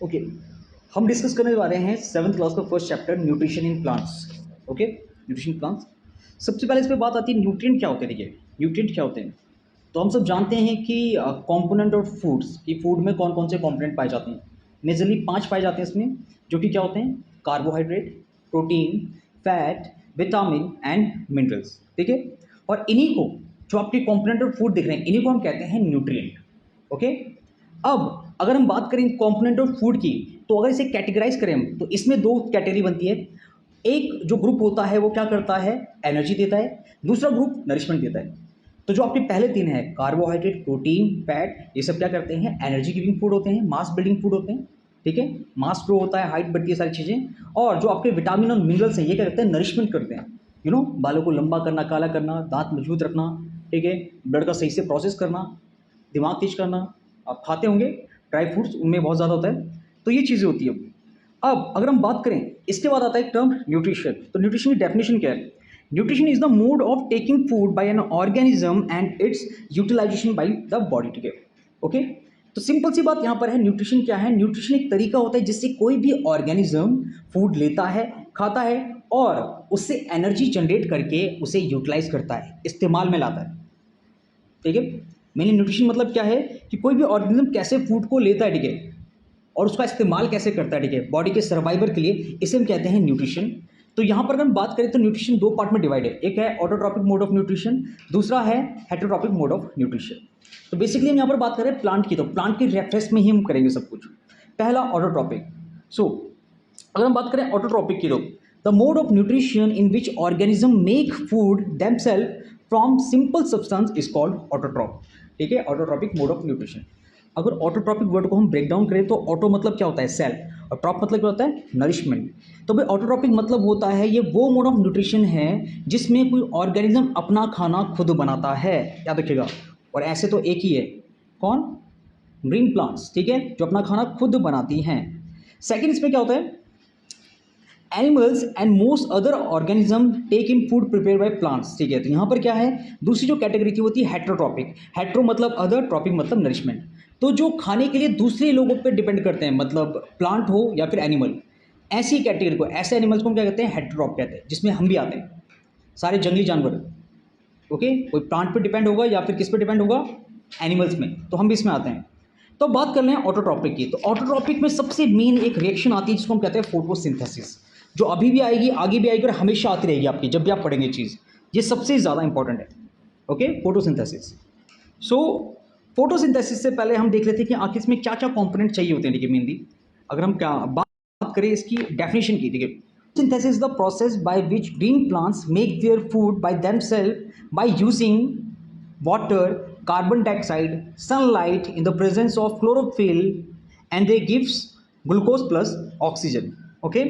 Okay, हम discuss करने वाले हैं 7th क्लास का first chapter nutrition in plants. Okay, nutrition plants. सबसे पहले इस पे बात आती है न्यूट्रिएंट क्या होते हैं। देखिए न्यूट्रिएंट क्या होते हैं, तो हम सब जानते हैं कि कंपोनेंट ऑफ फूड्स की फूड में कौन कौन से कंपोनेंट पाए जाते हैं। मेजरली 5 पाए जाते हैं इसमें, जो कि क्या होते हैं, carbohydrate, protein, fat, vitamin and minerals. ठीक है, और इन्हीं को, जो आपके कंपोनेंट ऑफ फूड दिख रहे हैं, इन्हीं को हम कहते हैं न्यूट्रिएंट। ओके, अब अगर हम बात करें कंपोनेंट ऑफ फूड की, तो अगर इसे कैटेगराइज करें हम, तो इसमें 2 कैटेगरी बनती है। एक जो ग्रुप होता है वो क्या करता है, एनर्जी देता है। दूसरा ग्रुप नरिशमेंट देता है। तो जो आपके पहले 3 है, कार्बोहाइड्रेट, प्रोटीन, फैट, ये सब क्या करते हैं, एनर्जी गिविंग फूड होते हैं, मास बिल्डिंग फूड होते हैं। ठीक है, मास ग्रो होता है, हाइट बढ़ती है, सारी चीज़ें। और जो आपके विटामिन और मिनरल्स हैं, ये क्या करते हैं, नरिशमेंट करते हैं। बालों को लंबा करना, काला करना, दांत मजबूत रखना। ठीक है, ब्लड का सही से प्रोसेस करना, दिमाग तेज करना। आप खाते होंगे ड्राई फ्रूट्स, उनमें बहुत ज़्यादा होता है। तो ये चीज़ें होती है। अब अगर हम बात करें, इसके बाद आता है टर्म न्यूट्रिशन। तो न्यूट्रिशन की डेफिनेशन क्या है? Nutrition is the mode of taking food by an organism and its utilisation by the body. ठीक है, ओके। तो सिंपल सी बात यहाँ पर है, न्यूट्रिशन क्या है? न्यूट्रिशन एक तरीका होता है जिससे कोई भी ऑर्गेनिज्म फूड लेता है, खाता है, और उससे एनर्जी जनरेट करके उसे यूटिलाइज करता है, इस्तेमाल में लाता है। ठीक है, मेनली न्यूट्रिशन मतलब क्या है कि कोई भी ऑर्गेनिज्म कैसे फूड को लेता है, ठीक है, और उसका इस्तेमाल कैसे करता है, ठीक है, बॉडी के सर्वाइवल के लिए, इसे हम कहते हैं न्यूट्रिशन। तो यहाँ पर अगर हम बात करें तो न्यूट्रिशन 2 पार्ट में डिवाइड है। एक है ऑटोट्रॉपिक मोड ऑफ न्यूट्रिशन, दूसरा है हेटेरोट्रॉपिक मोड ऑफ न्यूट्रिशन। तो बेसिकली हम यहाँ पर बात करें प्लांट की, तो प्लांट के रेफरेंस में ही हम करेंगे सब कुछ। पहला ऑटोट्रॉपिक। सो अगर हम बात करें ऑटोट्रॉपिक की, तो the mode of nutrition in which organism make food themself from simple substance is called autotroph. ठीक है, ऑटोट्रॉपिक मोड ऑफ न्यूट्रिशन। अगर ऑटोट्रॉपिक वर्ड को हम ब्रेक डाउन करें तो ऑटो मतलब क्या होता है, सेल, और ट्रॉप मतलब क्या होता है, नरिशमेंट। तो भाई ऑटोट्रॉपिक मतलब होता है, ये वो मोड ऑफ न्यूट्रिशन है जिसमें कोई ऑर्गेनिज्म अपना खाना खुद बनाता है, याद रखिएगा। और ऐसे तो एक ही है, कौन? Green plants. ठीक है, जो अपना खाना खुद बनाती हैं। सेकेंड, इसमें क्या होता है, animals and most other organism take in food prepare by plants. ठीक है, तो यहाँ पर क्या है, दूसरी जो कैटेगरी थी वो थी हेट्रोट्रॉपिक। हेट्रो मतलब अदर, ट्रॉपिक मतलब नरिशमेंट। तो जो खाने के लिए दूसरे लोगों पर डिपेंड करते हैं, मतलब प्लांट हो या फिर एनिमल, ऐसी कैटेगरी को, ऐसे एनिमल्स को हम क्या कहते हैं, हेट्रोट्रॉप कहते हैं, जिसमें हम भी आते हैं, सारे जंगली जानवर। ओके, कोई प्लांट पर डिपेंड होगा या फिर किस पर डिपेंड होगा, एनिमल्स में, तो हम भी इसमें आते हैं। तो बात कर लें ऑटोट्रॉपिक की, तो ऑटोट्रॉपिक में सबसे मेन एक रिएक्शन आती है जिसको हम कहते हैं फोटोसिंथेसिस, जो अभी भी आएगी, आगे भी आएगी, और हमेशा आती रहेगी आपकी जब भी आप पढ़ेंगे चीज़। ये सबसे ज़्यादा इंपॉर्टेंट है। Okay, photosynthesis. सो फोटोसिंथेसिस से पहले हम देख लेते हैं कि आखिर इसमें क्या क्या कंपोनेंट चाहिए होते हैं। ठीक है, मेनली अगर हम क्या बात करें इसकी डेफिनेशन की, ठीक है, synthesis is the process by which green plants make their food by themselves by using water, carbon dioxide, sunlight in the presence of chlorophyll, and they gives glucose plus oxygen. Okay,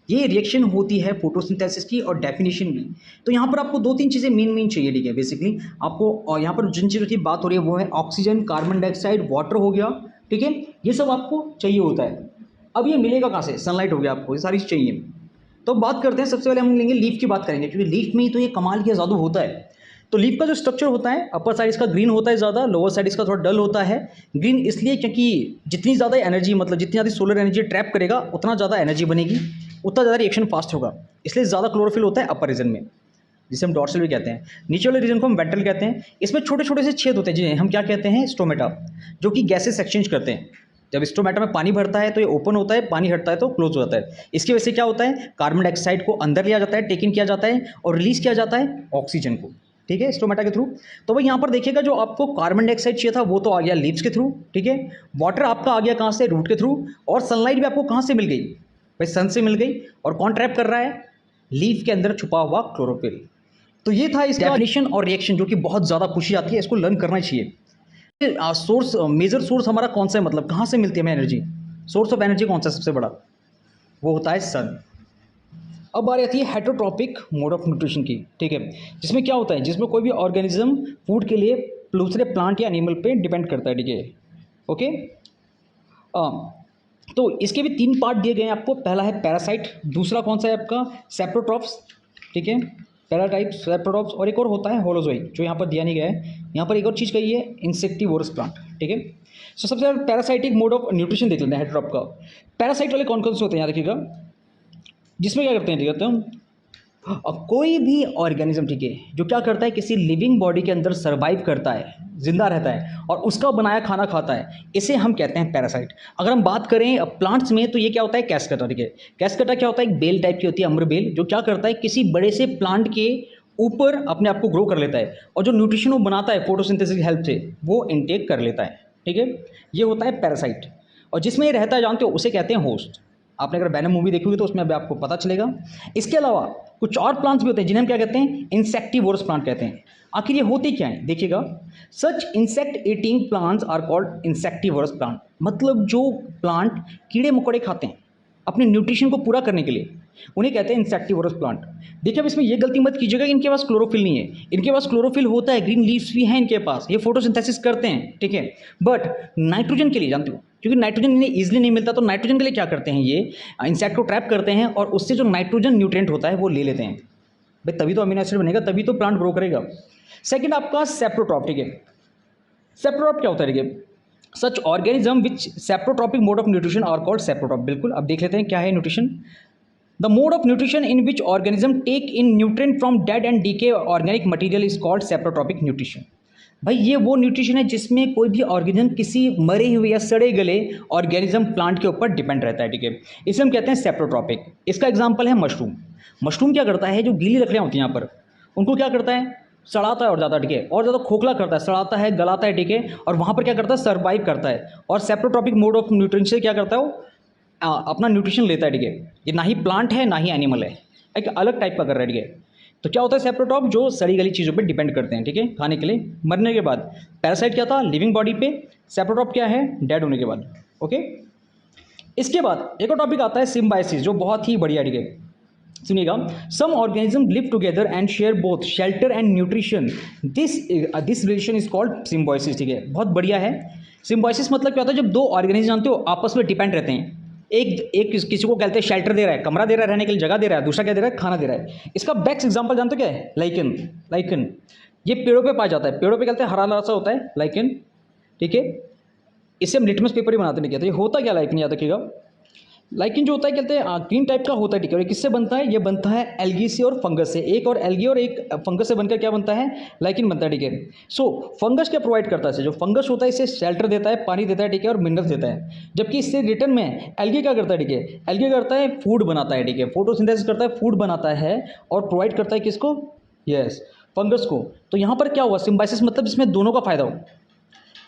ये reaction होती है photosynthesis की, और definition भी। तो यहाँ पर आपको 2-3 चीज़ें मेन चाहिए। ठीक है, बेसिकली आपको, और यहाँ पर जिन चीज़ों की बात हो रही है वो है ऑक्सीजन, कार्बन डाइऑक्साइड, वाटर हो गया। ठीक है, ये सब आपको चाहिए होता है। अब ये मिलेगा कहाँ से? सनलाइट हो गया, आपको ये सारी चीज़ चाहिए। तो बात करते हैं, सबसे पहले हम लेंगे लीफ की बात करेंगे, क्योंकि लीफ में ही तो ये कमाल किया जादू होता है। तो लीफ का जो स्ट्रक्चर होता है, अपर साइड इसका ग्रीन होता है ज़्यादा, लोअर साइड इसका थोड़ा डल होता है। ग्रीन इसलिए क्योंकि जितनी ज़्यादा एनर्जी, मतलब जितनी ज़्यादा सोलर एनर्जी ट्रैप करेगा, उतना ज़्यादा एनर्जी बनेगी, उतना ज़्यादा रिएक्शन फास्ट होगा, इसलिए ज़्यादा क्लोरोफिल होता है अपर रीजन में, जिसे हम डॉर्सल भी कहते हैं। नीचे वाले रीजन को हम वेंट्रल कहते हैं। इसमें छोटे छोटे से छेद होते हैं जिन्हें हम क्या कहते हैं, स्टोमेटा, जो कि गैसेस एक्सचेंज करते हैं। जब स्टोमेटा में पानी भरता है तो ये ओपन होता है, पानी हटता है तो क्लोज हो जाता है। इसकी वजह से क्या होता है, कार्बन डाइऑक्साइड को अंदर लिया जाता है, टेक इन किया जाता है, और रिलीज किया जाता है ऑक्सीजन को। ठीक है, स्टोमेटा के थ्रू। तो भाई यहाँ पर देखिएगा, जो आपको कार्बन डाइऑक्साइड चाहिए था वो तो आ गया लीव्स के थ्रू। ठीक है, वाटर आपका आ गया कहाँ से, रूट के थ्रू, और सनलाइट भी आपको कहाँ से मिल गई, भाई सन से मिल गई। और कौन ट्रैप कर रहा है, लीफ के अंदर छुपा हुआ क्लोरोफिल। तो ये था इसका डेफिनेशन और रिएक्शन, जो कि बहुत ज़्यादा खुशी आती है, इसको लर्न करना चाहिए। सोर्स, मेजर सोर्स हमारा कौन सा है, मतलब कहाँ से मिलती है हमें एनर्जी, सोर्स ऑफ एनर्जी कौन सा सबसे बड़ा, वो होता है सन। अब बारी आती है हेटेरोट्रॉपिक मोड ऑफ न्यूट्रिशन की। ठीक है, जिसमें क्या होता है, जिसमें कोई भी ऑर्गेनिज्म फूड के लिए दूसरे प्लांट या एनिमल पे डिपेंड करता है। ठीक है, ओके। तो इसके भी 3 पार्ट दिए गए हैं आपको। पहला है पैरासाइट, दूसरा कौन सा है आपका, सेप्रोट्रॉप्स। ठीक है, पैराटाइप्स, सेप्रोटॉप्स, और एक और होता है होलोजोइक, जो यहाँ पर दिया नहीं गया है। यहाँ पर एक और चीज़ कही है, इंसेक्टिवोरस प्लांट, ठीक है। सो सबसे पहले पैरासाइटिक मोड ऑफ न्यूट्रिशन देख लेते हैं हेटेरोप का। पैरासाइट वाले कौन कौन से होते हैं, यहाँ देखिएगा, जिसमें क्या करते हैं, ठीक है, अब कोई भी ऑर्गेनिज्म, ठीक है, जो क्या करता है, किसी लिविंग बॉडी के अंदर सर्वाइव करता है, जिंदा रहता है और उसका बनाया खाना खाता है, इसे हम कहते हैं पैरासाइट। अगर हम बात करें प्लांट्स में तो ये क्या होता है, कैस्केटा, ठीक है। कैस्केटा क्या होता है, एक बेल टाइप की होती है, अम्र बेल, जो क्या करता है, किसी बड़े से प्लांट के ऊपर अपने आप को ग्रो कर लेता है और जो न्यूट्रिशन वो बनाता है फोटोसिंथेसिस की हेल्प से, वो इनटेक कर लेता है, ठीक है। ये होता है पैरासाइट। और जिसमें ये रहता है, जानते हो, उसे कहते हैं होस्ट। आपने अगर बैनम मूवी देखी होगी तो उसमें अभी आपको पता चलेगा। इसके अलावा कुछ और प्लांट्स भी होते हैं जिन्हें हम क्या कहते हैं, इंसेक्टिवोरस प्लांट कहते हैं। आखिर ये होते क्या हैं, देखिएगा, such insect eating plants are called insectivorous plant. मतलब जो प्लांट कीड़े मकोड़े खाते हैं अपने न्यूट्रिशन को पूरा करने के लिए, उन्हें कहते हैं इंसेक्टिवोरस प्लांट। देखिए, अब इसमें ये गलती मत कीजिएगा कि इनके पास क्लोरोफिल नहीं है। इनके पास क्लोरोफिल होता है, ग्रीन लीव्स भी हैं इनके पास, ये फोटोसिंथेसिस करते हैं, ठीक है। बट नाइट्रोजन के लिए, जानते हो, क्योंकि नाइट्रोजन इन्हें ईजिली नहीं मिलता, तो नाइट्रोजन के लिए क्या करते हैं, ये इंसेक्ट को ट्रैप करते हैं और उससे जो नाइट्रोजन न्यूट्रिएंट होता है वो ले लेते हैं। भाई तभी तो अमीनो एसिड बनेगा, तभी तो प्लांट ग्रो करेगा। सेकंड आपका सेप्रोट्रॉप, ठीक है। सेप्रोट्रॉप क्या होता है, ठीक है, such organism which saprotrophic mode of nutrition are called saprotroph. बिल्कुल, अब देख लेते हैं क्या है nutrition. The mode of nutrition in which organism take in nutrient from dead and decay organic material is called saprotrophic nutrition. भाई ये वो न्यूट्रिशन है जिसमें कोई भी ऑर्गेनिज्म किसी मरे हुए या सड़े गले ऑर्गेनिज्म प्लांट के ऊपर डिपेंड रहता है, ठीक है। इसे हम कहते हैं सेप्रोट्रॉपिक। इसका एग्जांपल है मशरूम। मशरूम क्या करता है, जो गीली लकड़ियाँ होती हैं यहाँ पर, उनको क्या करता है, सड़ाता है और ज़्यादा, ठीक है, और ज़्यादा खोखला करता है, सड़ाता है, गलाता है, ठीक है, और वहाँ पर क्या करता है, सर्वाइव करता है। और सेप्रोट्रॉपिक मोड ऑफ न्यूट्रिशन से क्या करता है, वो अपना न्यूट्रिशन लेता है, ठीक है। ये ना ही प्लांट है ना ही एनिमल है, एक अलग टाइप का कर रहा है, ठीक है। तो क्या होता है सेप्रोट्रॉप, जो सड़ी गली चीज़ों पे डिपेंड करते हैं, ठीक है, खाने के लिए, मरने के बाद। पैरासाइट क्या था, लिविंग बॉडी पे। सेप्रोट्रॉप क्या है, डेड होने के बाद, ओके। इसके बाद एक और टॉपिक आता है सिम्बायोसिस, जो बहुत ही बढ़िया, ठीक है, सुनिएगा। Some organism live together and share both shelter and nutrition, this relation is called symbiosis, ठीक है, बहुत बढ़िया है। सिम्बायोसिस मतलब क्या होता है, जब दो ऑर्गेनिज्म, जानते हो, आपस में डिपेंड रहते हैं। एक किसी को कहते हैं शेल्टर दे रहा है, कमरा दे रहा है, रहने के लिए जगह दे रहा है, दूसरा क्या दे रहा है, खाना दे रहा है। इसका बेस्ट एग्जांपल जानते हो क्या है, लाइकन। लाइकन ये पेड़ों पे पाया जाता है, पेड़ों पे कहते हैं हरा हरा सा होता है लाइकन, ठीक है। इससे हम लिटमस पेपर ही बनाते नहीं, कहते ये होता क्या लाइकन, याद रखिएगा। लाइकिन जो होता है कहते हैं ग्रीन टाइप का होता है, ठीक है। और किससे बनता है, ये बनता है एल्गी से और फंगस से। एक और एल्गी और एक फंगस से बनकर क्या बनता है, लाइकिन बनता है, ठीक है। सो फंगस क्या प्रोवाइड करता है, जो फंगस होता है इसे शेल्टर देता है, पानी देता है, ठीक है, और मिनरल्स देता है। जबकि इससे रिटर्न में एल्गी क्या करता है, ठीक है, एल्गी करता है फूड बनाता है, ठीक है, फोटोसिंथेसिस करता है, फूड बनाता है और प्रोवाइड करता है किसको, यस, फंगस को। तो यहाँ पर क्या हुआ, सिम्बायोसिस मतलब इसमें दोनों का फायदा हो।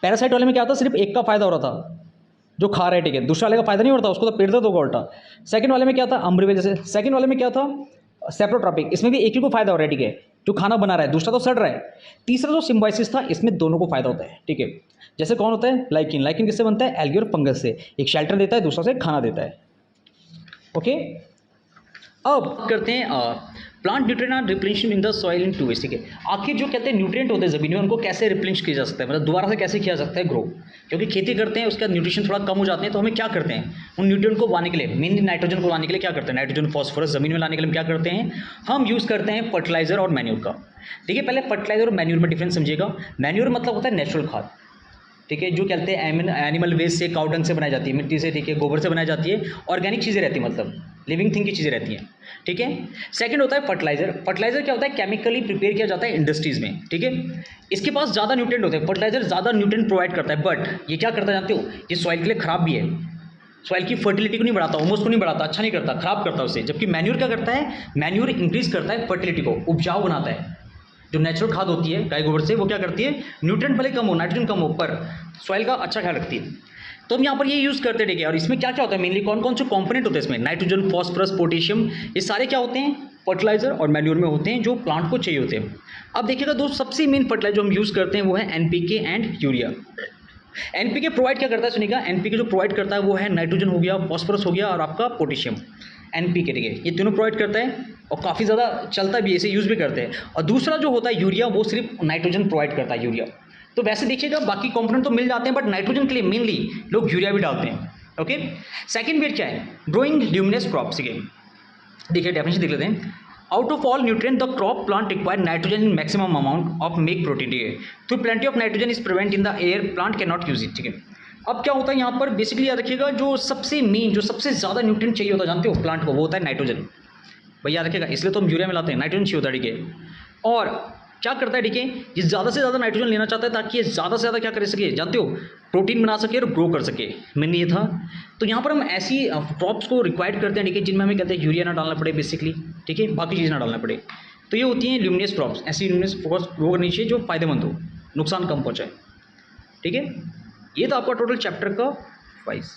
पैरासाइट वाले में क्या था, सिर्फ एक का फायदा हो रहा था, जो खा रहे, ठीक है, दूसरे वाले का फायदा नहीं होता, उसको तो पेड़ दर्द होगा उल्टा। सेकंड वाले में क्या था, अम्ब्रीवेल जैसे। सेकंड वाले में क्या था, सेप्रोट्रॉपिक, इसमें भी एक ही को फायदा हो रहा है, ठीक है, जो खाना बना रहा है, दूसरा तो सड़ रहा है। तीसरा जो सिम्बायोसिस था, इसमें दोनों को फायदा होता है, ठीक है। जैसे कौन होता है, लाइकिन। लाइकिन किससे बनता है, एल्गी और फंगस से। एक शेल्टर देता है, दूसरा से खाना देता है, ओके। अब करते हैं plant nutrient replenishment in the soil in 2 ways, ठीक है। आखिर जो कहते हैं न्यूट्रिएंट होते हैं ज़मीन में, उनको कैसे रिप्लेनिश किया जा सकता है, मतलब दोबारा से कैसे किया जा सकता है ग्रो। क्योंकि खेती करते हैं, उसका न्यूट्रिशन थोड़ा कम हो जाते हैं, तो हमें क्या करते हैं, उन न्यूट्रिएंट को लाने के लिए, मेनली नाइट्रोजन को लाने के लिए क्या करते हैं, नाइट्रोजन फॉस्फोरस ज़मीन में लाने के लिए हम क्या करते हैं, हम यूज़ करते हैं फर्टिलाइजर और मैन्यूर का। देखिए, पहले फर्टिलाइजर और मैन्यूर में डिफरेंस समझिएगा। मैन्यूर मतलब होता है नेचुरल खाद, ठीक है, जो कहते हैं एनिमल वेस्ट से, काउ डंग से बनाई जाती है, मिट्टी से, ठीक है, गोबर से बनाई जाती है, ऑर्गेनिक चीज़ें रहती है, मतलब लिविंग थिंग की चीज़ें रहती हैं, ठीक है। सेकंड होता है फर्टिलाइजर। फर्टिलाइजर क्या होता है, केमिकली प्रिपेयर किया जाता है इंडस्ट्रीज़ में, ठीक है। इसके पास ज़्यादा न्यूट्रिएंट होते हैं, फर्टिलाइजर ज़्यादा न्यूट्रिएंट प्रोवाइड करता है, बट ये क्या करता है जानते हो, ये सॉइल के लिए खराब भी है, सॉइल की फर्टिलिटी को नहीं बढ़ाता, ओमोस को नहीं बढ़ाता, अच्छा नहीं करता, खराब करता है उसे। जबकि मैन्यूर क्या करता है, मैन्यूर इंक्रीज करता है फर्टिलिटी को, उपजाऊ बनाता है। जो नेचुरल खाद होती है गाय गोबर से, वो क्या करती है, न्यूट्रिएंट भले कम हो, नाइट्रोजन कम हो, पर सॉइल का अच्छा ख्याल रखती है। तो हम यहाँ पर ये यूज़ करते हैं, ठीक है। और इसमें क्या क्या होता है, मेनली कौन कौन से कंपोनेंट होते हैं इसमें, नाइट्रोजन, फॉस्फोरस, पोटेशियम, ये सारे क्या होते हैं, फर्टिलाइजर और मैन्यूर में होते हैं, जो प्लांट को चाहिए होते हैं। अब देखिएगा दोस्त, सबसे मेन फर्टिलाइजर जो हम यूज़ करते हैं वो है NPK and urea. NPK provide क्या करता है, सुनिएगा, एनपीके जो प्रोवाइड करता है वो है नाइट्रोजन हो गया, फॉस्फोरस हो गया और आपका पोटेशियम। एनपीके, ठीक है, ये तीनों प्रोवाइड करता है और काफ़ी ज़्यादा चलता भी है, इसे यूज़ भी करते हैं। और दूसरा जो होता है यूरिया, वो सिर्फ नाइट्रोजन प्रोवाइड करता है, यूरिया। तो वैसे देखिएगा बाकी कंपोनेंट तो मिल जाते हैं, बट नाइट्रोजन के लिए मेनली लोग यूरिया भी डालते हैं, ओके। सेकंड वेट क्या है, ग्रोइंग ल्यूमिनस क्रॉप्स, ठीक है। देखिए डेफिनेशन देख लेते हैं। Out of all nutrient the crop plant require nitrogen in maximum amount of make protein. ठीक है, तो plenty of nitrogen is prevent in the air, plant can not use it. ठीक है, अब क्या होता है यहाँ पर बेसिकली याद रखिएगा, जो सबसे मेन जो सबसे ज़्यादा न्यूट्रिएंट चाहिए होता है जानते हो प्लांट को, वो होता है नाइट्रोजन। भैया याद रखिएगा, इसलिए तो हम यूरिया मिलाते हैं, नाइट्रोजन चाहिए होता है। ठीक है, और क्या करता है, ठीक है, ये ज़्यादा से ज़्यादा नाइट्रोजन लेना चाहता है ताकि ये ज़्यादा से ज़्यादा क्या कर सके, जानते हो, प्रोटीन बना सके और ग्रो कर सके। मैंने ये था, तो यहाँ पर हम ऐसी क्रॉप्स को रिक्वायर्ड करते हैं, ठीक है, जिनमें हमें कहते हैं यूरिया ना डालना पड़े बेसिकली। ठीक है, बाकी चीज़ ना डालना पड़े, तो ये होती हैं ल्यूमिनस क्रॉप्स। ऐसी ल्यूमिनस क्रॉप्स ग्रो करनी चाहिए जो फायदेमंद हो, नुकसान कम पहुँचाए। ठीक है, ये था आपका टोटल चैप्टर का 22।